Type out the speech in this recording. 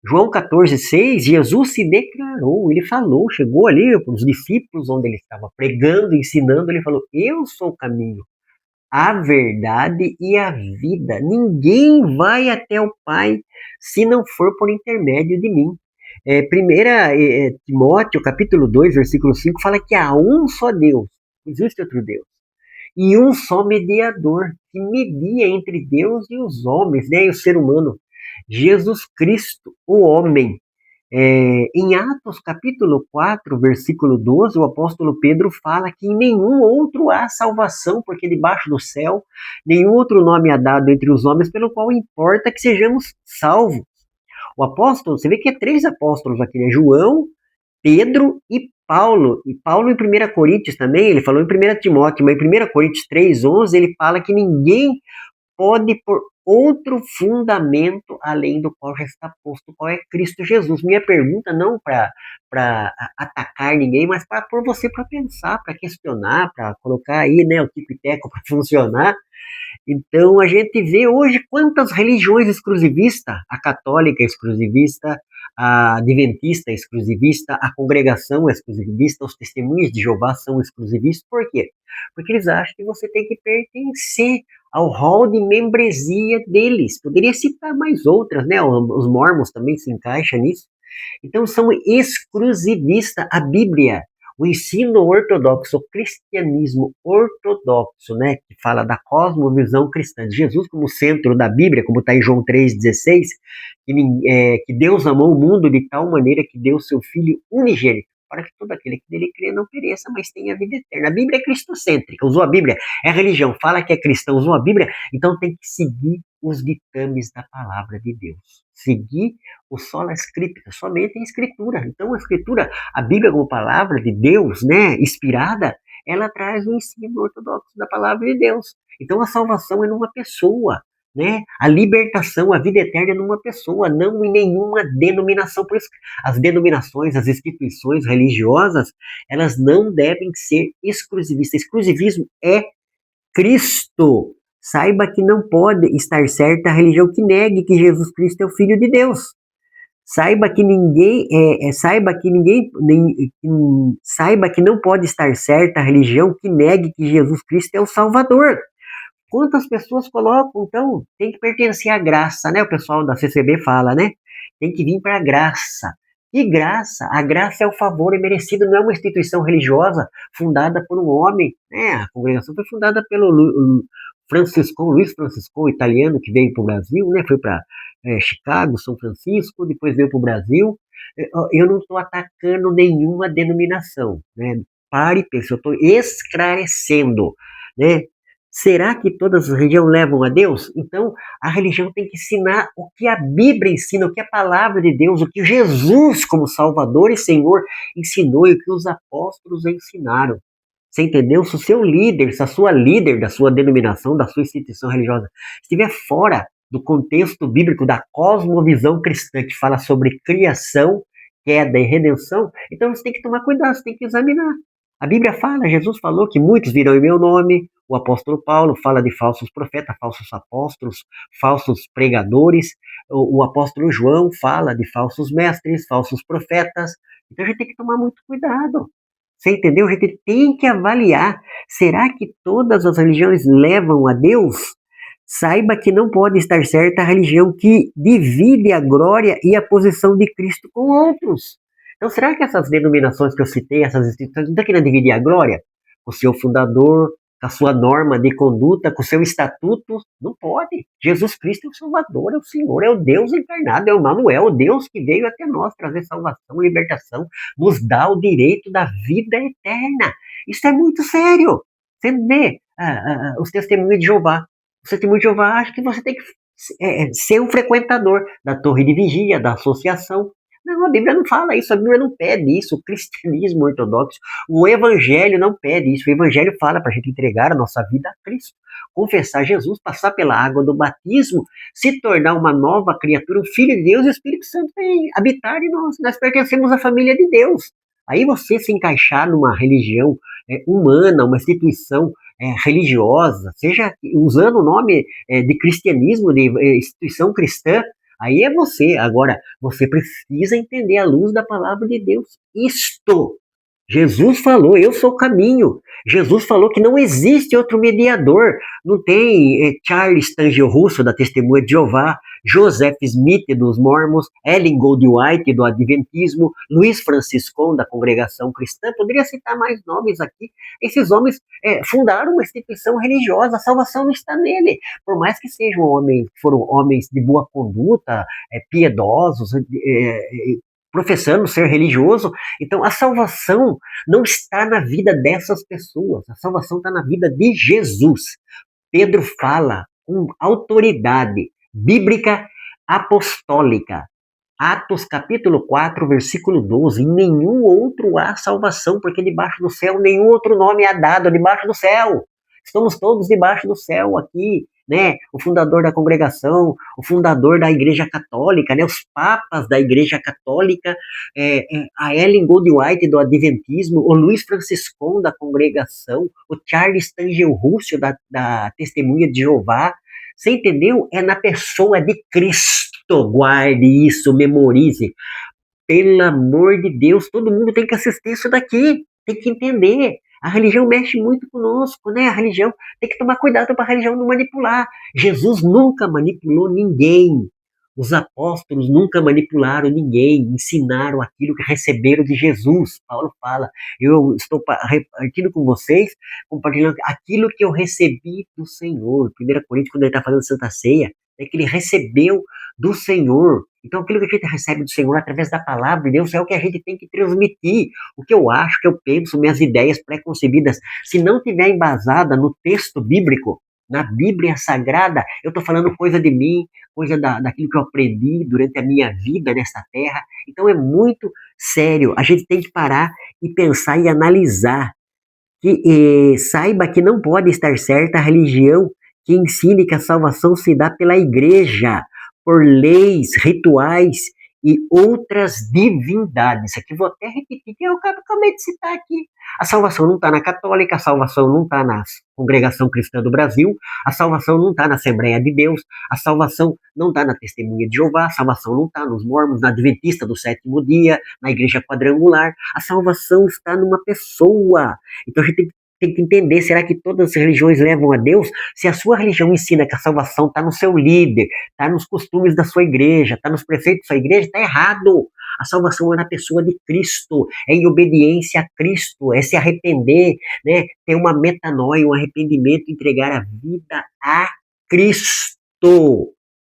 João 14,6, Jesus se declarou, ele falou, chegou ali para os discípulos onde ele estava pregando, ensinando, ele falou, eu sou o caminho, a verdade e a vida. Ninguém vai até o Pai se não for por intermédio de mim. Primeira Timóteo, capítulo 2, versículo 5, fala que há um só Deus, não existe outro Deus, e um só mediador, que media entre Deus e os homens, né, e o ser humano, Jesus Cristo, o homem. Em Atos capítulo 4, versículo 12, o apóstolo Pedro fala que em nenhum outro há salvação, porque debaixo do céu nenhum outro nome é dado entre os homens pelo qual importa que sejamos salvos. O apóstolo, você vê que é três apóstolos aqui, né? João, Pedro e Paulo. E Paulo em 1 Coríntios também, ele falou em 1 Timóteo, mas em 1 Coríntios 3,11 ele fala que ninguém pode por outro fundamento além do qual já está posto, qual é Cristo Jesus. Minha pergunta não para atacar ninguém, mas para pôr você para pensar, para questionar, para colocar aí, né, o tico e teco para funcionar. Então a gente vê hoje quantas religiões exclusivistas, a católica é exclusivista, a adventista é exclusivista, a congregação é exclusivista, os testemunhos de Jeová são exclusivistas. Por quê? Porque eles acham que você tem que pertencer ao rol de membresia deles. Poderia citar mais outras, né? Os mormons também se encaixam nisso. Então são exclusivistas. A Bíblia, o ensino ortodoxo, o cristianismo ortodoxo, né, que fala da cosmovisão cristã de Jesus como centro da Bíblia, como está em João 3,16, que Deus amou o mundo de tal maneira que deu seu Filho unigênito, para que todo aquele que nele crê não pereça, mas tenha vida eterna. A Bíblia é cristocêntrica, usou a Bíblia, é religião, fala que é cristão, usou a Bíblia, então tem que seguir os ditames da palavra de Deus. Seguir o sola scripta, somente a escritura. Então a escritura, a Bíblia como palavra de Deus, né, inspirada, ela traz o ensino ortodoxo da palavra de Deus. Então a salvação é numa pessoa, né? A libertação, a vida eterna é numa pessoa, não em nenhuma denominação. Por isso, as denominações, as instituições religiosas, elas não devem ser exclusivistas. Exclusivismo é Cristo. Saiba que não pode estar certa a religião que negue que Jesus Cristo é o Filho de Deus. Saiba que saiba que não pode estar certa a religião que negue que Jesus Cristo é o Salvador. Quantas pessoas colocam, então, tem que pertencer à graça, né? O pessoal da CCB fala, né? Tem que vir para a graça. Que graça? A graça é o favor imerecido, não é uma instituição religiosa fundada por um homem, né? A congregação foi fundada pelo Luiz Francisco, italiano, que veio para o Brasil, né? Foi para Chicago, São Francisco, depois veio para o Brasil. Eu não estou atacando nenhuma denominação, né? Pare e pense, eu estou esclarecendo, né? Será que todas as religiões levam a Deus? Então, a religião tem que ensinar o que a Bíblia ensina, o que a palavra de Deus, o que Jesus, como Salvador e Senhor, ensinou e o que os apóstolos ensinaram. Você entendeu? Se o seu líder, se a sua líder da sua denominação, da sua instituição religiosa, estiver fora do contexto bíblico, da cosmovisão cristã, que fala sobre criação, queda e redenção, então você tem que tomar cuidado, você tem que examinar. A Bíblia fala, Jesus falou que muitos virão em meu nome, o apóstolo Paulo fala de falsos profetas, falsos apóstolos, falsos pregadores, o apóstolo João fala de falsos mestres, falsos profetas, então a gente tem que tomar muito cuidado. Você entendeu? A gente tem que avaliar, será que todas as religiões levam a Deus? Saiba que não pode estar certa a religião que divide a glória e a posição de Cristo com outros. Então, será que essas denominações que eu citei, essas instituições, não estão querendo dividir a glória? Com o seu fundador, com a sua norma de conduta, com o seu estatuto? Não pode. Jesus Cristo é o Salvador, é o Senhor, é o Deus encarnado, é o Emmanuel, o Deus que veio até nós trazer salvação, libertação, nos dá o direito da vida eterna. Isso é muito sério. Você vê os testemunhos de Jeová. O testemunho de Jeová acha que você tem que ser um frequentador da torre de vigia, da associação. Não, a Bíblia não fala isso, a Bíblia não pede isso, o cristianismo ortodoxo, o evangelho não pede isso, o evangelho fala para a gente entregar a nossa vida a Cristo, confessar Jesus, passar pela água do batismo, se tornar uma nova criatura, um filho de Deus e o Espírito Santo vem habitar em nós pertencemos à família de Deus. Aí você se encaixar numa religião humana, uma instituição religiosa, seja usando o nome de cristianismo, de instituição cristã, Aí é você. Agora, você precisa entender a luz da palavra de Deus. Isto. Jesus falou, eu sou o caminho. Jesus falou que não existe outro mediador. Não tem Charles Stangel Russo, da Testemunha de Jeová, Joseph Smith, dos Mormons, Ellen Goldwhite, do Adventismo, Luiz Franciscon, da Congregação Cristã. Poderia citar mais nomes aqui. Esses homens fundaram uma instituição religiosa. A salvação não está nele. Por mais que sejam homens, foram homens de boa conduta, piedosos, professando ser religioso. Então, a salvação não está na vida dessas pessoas. A salvação está na vida de Jesus. Pedro fala com autoridade bíblica apostólica. Atos capítulo 4, versículo 12. Em nenhum outro há salvação, porque debaixo do céu nenhum outro nome é dado debaixo do céu. Estamos todos debaixo do céu aqui, né? O fundador da congregação, o fundador da Igreja Católica, né? Os papas da Igreja Católica, a Ellen Goldwhite do Adventismo, o Luiz Franciscon da congregação, o Charles Stangel Russo da Testemunha de Jeová. Você entendeu? É na pessoa de Cristo. Guarde isso, memorize. Pelo amor de Deus, todo mundo tem que assistir isso daqui. Tem que entender. A religião mexe muito conosco, né? A religião tem que tomar cuidado para a religião não manipular. Jesus nunca manipulou ninguém. Os apóstolos nunca manipularam ninguém, ensinaram aquilo que receberam de Jesus. Paulo fala, eu estou repartindo com vocês, compartilhando aquilo que eu recebi do Senhor. 1 Coríntios, quando ele está falando de Santa Ceia, é que ele recebeu do Senhor. Então, aquilo que a gente recebe do Senhor através da palavra de Deus é o que a gente tem que transmitir. O que eu acho, o que eu penso, minhas ideias pré-concebidas, se não tiver embasada no texto bíblico, na Bíblia Sagrada, eu estou falando coisa de mim, coisa daquilo que eu aprendi durante a minha vida nessa terra. Então, é muito sério. A gente tem que parar e pensar e analisar. Saiba que não pode estar certa a religião que ensine que a salvação se dá pela igreja, por leis, rituais e outras divindades. Isso aqui vou até repetir, que eu acabei de citar aqui. A salvação não está na católica, a salvação não está na Congregação Cristã do Brasil, a salvação não está na Assembleia de Deus, a salvação não está na Testemunha de Jeová, a salvação não está nos Mormons, na Adventista do Sétimo Dia, na Igreja Quadrangular. A salvação está numa pessoa. Então a gente tem que entender, será que todas as religiões levam a Deus? Se a sua religião ensina que a salvação está no seu líder, está nos costumes da sua igreja, está nos preceitos da sua igreja, está errado. A salvação é na pessoa de Cristo, é em obediência a Cristo, é se arrepender, né? Ter uma metanoia, um arrependimento, entregar a vida a Cristo.